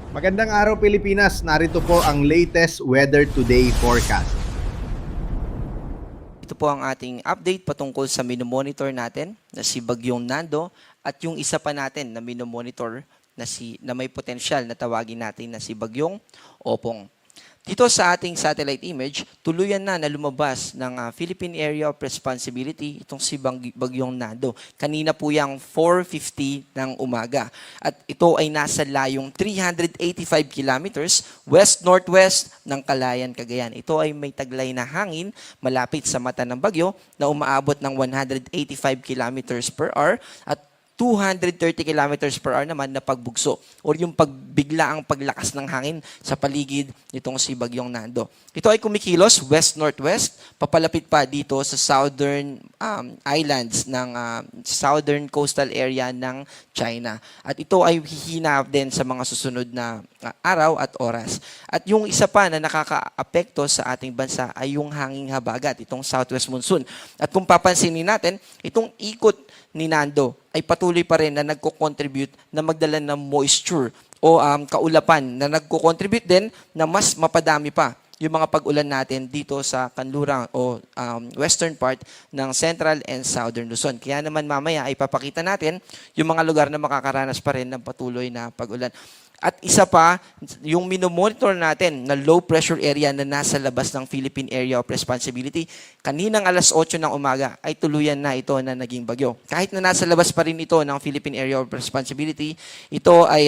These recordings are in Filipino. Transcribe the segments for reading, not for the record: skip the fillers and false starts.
Magandang araw Pilipinas, narito po ang latest Weather Today forecast. Ito po ang ating update patungkol sa minomonitor natin na si Bagyong Nando at yung isa pa natin na minomonitor na may potensyal na tawagin natin na si Bagyong Opong. Dito sa ating satellite image, tuluyan na lumabas ng Philippine Area of Responsibility itong si Bagyong Nando. Kanina po yung 4:50 ng umaga. At ito ay nasa layong 385 kilometers west-northwest ng Calayan, Cagayan. Ito ay may taglay na hangin malapit sa mata ng bagyo na umaabot ng 185 kilometers per hour at 230 kilometers per hour naman na pagbugso or yung pagbiglaang paglakas ng hangin sa paligid nitong si Bagyong Nando. Ito ay kumikilos west-northwest, papalapit pa dito sa southern islands ng southern coastal area ng China. At ito ay hihina din sa mga susunod na araw at oras. At yung isa pa na nakakaapekto sa ating bansa ay yung hanging habagat, itong southwest monsoon. At kung papansinin natin, itong ikot ni Nando ay patuloy pa rin na nagko-contribute na magdala ng moisture o kaulapan na nagko-contribute din na mas mapadami pa yung mga pag-ulan natin dito sa kanlurang o western part ng central and southern Luzon. Kaya naman mamaya ay papakita natin yung mga lugar na makakaranas pa rin ng patuloy na pag-ulan. At isa pa, yung minomonitor natin na low pressure area na nasa labas ng Philippine Area of Responsibility, kaninang alas 8 ng umaga ay tuluyan na ito na naging bagyo. Kahit na nasa labas pa rin ito ng Philippine Area of Responsibility, ito ay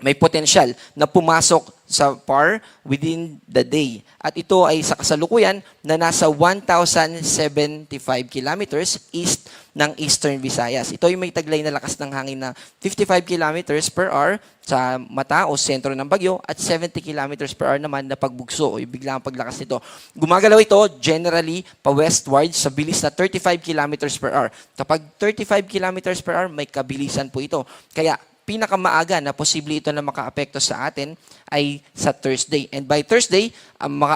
may potensyal na pumasok sa PAR within the day. At ito ay sa kasalukuyan na nasa 1,075 kilometers east ng Eastern Visayas. Ito ay may taglay na lakas ng hangin na 55 kilometers per hour sa mata o sentro ng bagyo at 70 kilometers per hour naman na pagbugso o biglang paglakas nito. Gumagalaw ito generally pa westward sa bilis na 35 kilometers per hour. Kapag 35 kilometers per hour, may kabilisan po ito. Kaya pinakamaaga na posible ito na makaapekto sa atin ay sa Thursday. And by Thursday,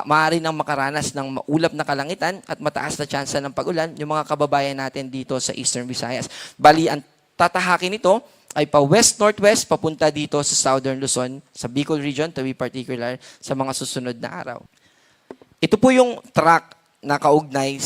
maaari nang makaranas ng maulap na kalangitan at mataas na tsansa ng pag-ulan yung mga kababayan natin dito sa Eastern Visayas. Bali, ang tatahakin nito ay pa west-northwest papunta dito sa Southern Luzon, sa Bicol region to be particular, sa mga susunod na araw. Ito po yung track na kaugnay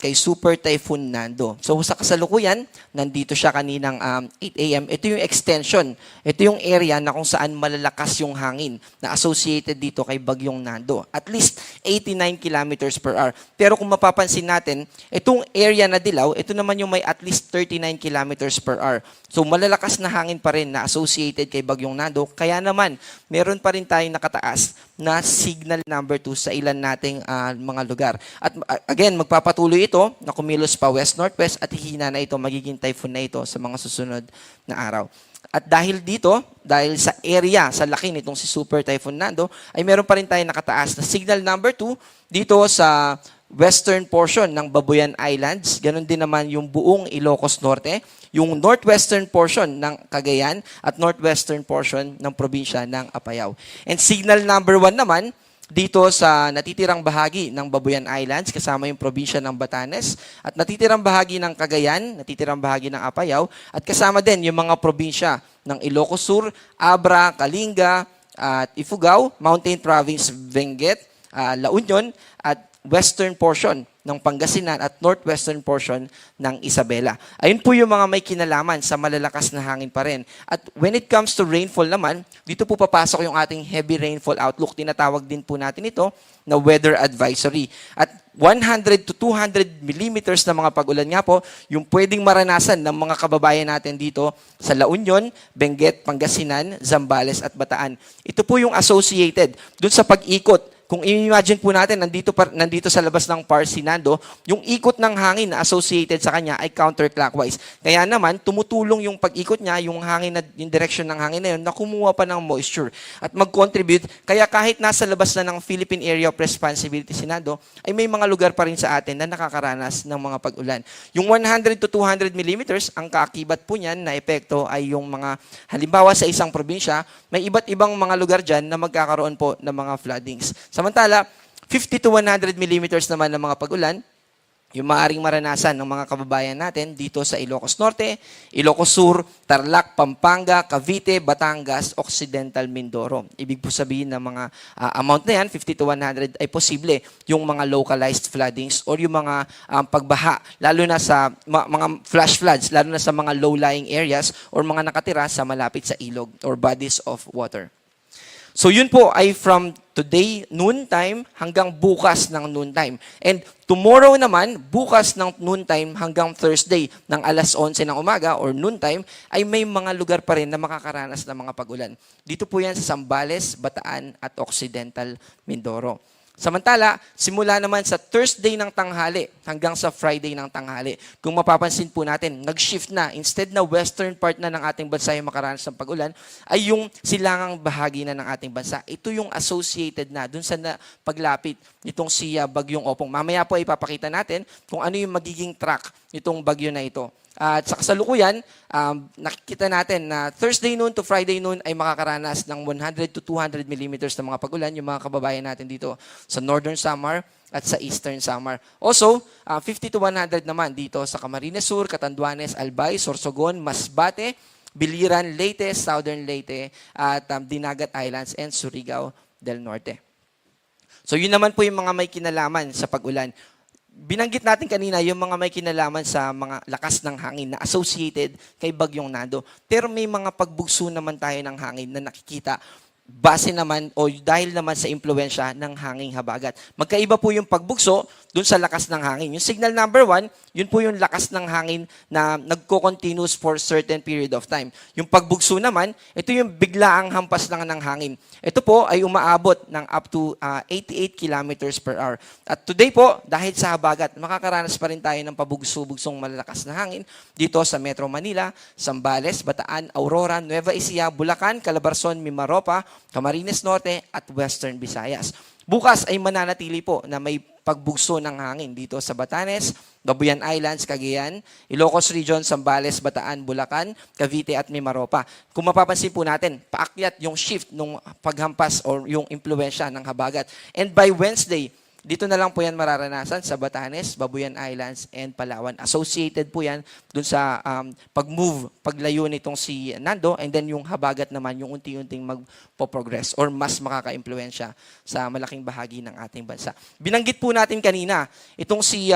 kay Super Typhoon Nando. So sa kasalukuyan, nandito siya kaninang 8 a.m. Ito yung extension. Ito yung area na kung saan malalakas yung hangin na associated dito kay Bagyong Nando. At least 89 kilometers per hour. Pero kung mapapansin natin, itong area na dilaw, ito naman yung may at least 39 kilometers per hour. So malalakas na hangin pa rin na associated kay Bagyong Nando. Kaya naman, meron pa rin tayong nakataas na signal number 2 sa ilan nating mga lugar. At again, magpapatuloy ito na kumilos pa west-northwest at hihina na ito, magiging typhoon na ito sa mga susunod na araw. At dahil dito, dahil sa area, sa laki nitong si Super Typhoon Nando, ay meron pa rin tayong nakataas na signal number 2 dito sa western portion ng Babuyan Islands. Ganon din naman yung buong Ilocos Norte, yung northwestern portion ng Cagayan at northwestern portion ng probinsya ng Apayao. And signal number 1 naman, dito sa natitirang bahagi ng Babuyan Islands, kasama yung probinsya ng Batanes, at natitirang bahagi ng Cagayan, natitirang bahagi ng Apayao, at kasama din yung mga probinsya ng Ilocos Sur, Abra, Kalinga, at Ifugao, Mountain Province, Benguet, La Union, at western portion ng Pangasinan at northwestern portion ng Isabela. Ayun po yung mga may kinalaman sa malalakas na hangin pa rin. At when it comes to rainfall naman, dito po papasok yung ating heavy rainfall outlook. Tinatawag din po natin ito na weather advisory. At 100 to 200 millimeters na mga pag-ulan nga po, yung pwedeng maranasan ng mga kababayan natin dito sa La Union, Benguet, Pangasinan, Zambales at Bataan. Ito po yung associated dun sa pag-ikot. Kung i-imagine po natin, nandito sa labas ng PAR si Nando, yung ikot ng hangin na associated sa kanya ay counterclockwise. Kaya naman, tumutulong yung pag-ikot niya, yung hangin na, yung direction ng hangin na yun, na kumuha pa ng moisture at mag-contribute. Kaya kahit nasa labas na ng Philippine Area of Responsibility si Nando, ay may mga lugar pa rin sa atin na nakakaranas ng mga pag-ulan. Yung 100 to 200 millimeters, ang kaakibat po niyan na epekto ay yung mga, halimbawa sa isang probinsya, may iba't ibang mga lugar dyan na magkakaroon po ng mga floodings. Samantala, 50 to 100 millimeters naman ng mga pag-ulan, yung maaaring maranasan ng mga kababayan natin dito sa Ilocos Norte, Ilocos Sur, Tarlac, Pampanga, Cavite, Batangas, Occidental Mindoro. Ibig po sabihin ng mga amount na yan, 50 to 100, ay posible yung mga localized floodings or yung mga pagbaha, lalo na sa mga flash floods, lalo na sa mga low-lying areas or mga nakatira sa malapit sa ilog or bodies of water. So yun po ay from today noontime hanggang bukas ng noontime. And tomorrow naman, bukas ng noontime hanggang Thursday ng alas 11 ng umaga or noontime, ay may mga lugar pa rin na makakaranas ng mga pag-ulan. Dito po yan sa Zambales, Bataan at Occidental Mindoro. Samantala, simula naman sa Thursday ng tanghali hanggang sa Friday ng tanghali. Kung mapapansin po natin, nag-shift na. Instead na western part na ng ating bansa yung makaranas ng pag-ulan, ay yung silangang bahagi na ng ating bansa. Ito yung associated na dun sa paglapit nitong si Bagyong Opong. Mamaya po ipapakita natin kung ano yung magiging track nitong bagyo na ito. At sa kasalukuyan, nakikita natin na Thursday noon to Friday noon ay makakaranas ng 100 to 200 millimeters ng mga pag-ulan yung mga kababayan natin dito sa Northern Samar at sa Eastern Samar. Also, 50 to 100 naman dito sa Camarines Sur, Catanduanes, Albay, Sorsogon, Masbate, Biliran, Leyte, Southern Leyte, at Dinagat Islands and Surigao del Norte. So yun naman po yung mga may kinalaman sa pag-ulan. Binanggit natin kanina yung mga may kinalaman sa mga lakas ng hangin na associated kay Bagyong Nando. Pero may mga pagbugso naman tayo ng hangin na nakikita base naman o dahil naman sa impluensya ng hanging habagat. Magkaiba po yung pagbugso dun sa lakas ng hangin. Yung signal number 1, yun po yung lakas ng hangin na nagko-continuous for certain period of time. Yung pagbugso naman, ito yung biglaang hampas lang ng hangin. Ito po ay umaabot ng up to 88 kilometers per hour. At today po, dahil sa habagat, makakaranas pa rin tayo ng pabugso-bugsong malalakas na hangin dito sa Metro Manila, Zambales, Bataan, Aurora, Nueva Ecija, Bulacan, Calabarzon, Mimaropa, Camarines Norte at Western Visayas. Bukas ay mananatili po na may pagbugso ng hangin dito sa Batanes, Gabuyan Islands, Cagayan, Ilocos Region, Zambales, Bataan, Bulacan, Cavite at Mimaropa. Kung mapapansin po natin, paakyat yung shift ng paghampas or yung impluensya ng habagat. And by Wednesday, dito na lang po yan mararanasan sa Batanes, Babuyan Islands, and Palawan. Associated po yan dun sa pag-move, paglayo nitong si Nando, and then yung habagat naman, yung unti-unting magpo-progress or mas makaka-impluensya sa malaking bahagi ng ating bansa. Binanggit po natin kanina, itong si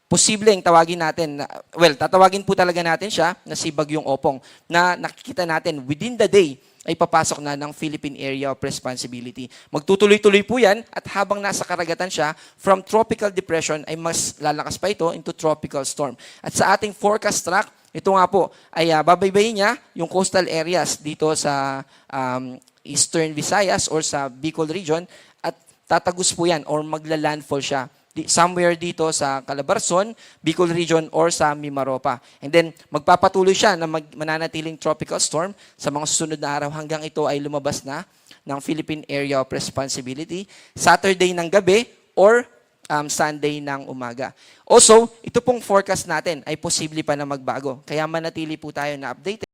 posibleng tawagin natin, tatawagin po talaga natin siya na si Bagyong Opong, na nakikita natin within the day, ay papasok na ng Philippine Area of Responsibility. Magtutuloy-tuloy po yan at habang nasa karagatan siya, from tropical depression ay mas lalakas pa ito into tropical storm. At sa ating forecast track, ito nga po ay babaybayin niya yung coastal areas dito sa Eastern Visayas or sa Bicol region at tatagos po yan or magla-landfall siya somewhere dito sa Calabarzon, Bicol region, or sa Mimaropa. And then, magpapatuloy siya na mananatiling tropical storm sa mga susunod na araw hanggang ito ay lumabas na ng Philippine Area of Responsibility, Saturday ng gabi or Sunday ng umaga. Also, ito pong forecast natin ay posible pa na magbago. Kaya manatili po tayo na updated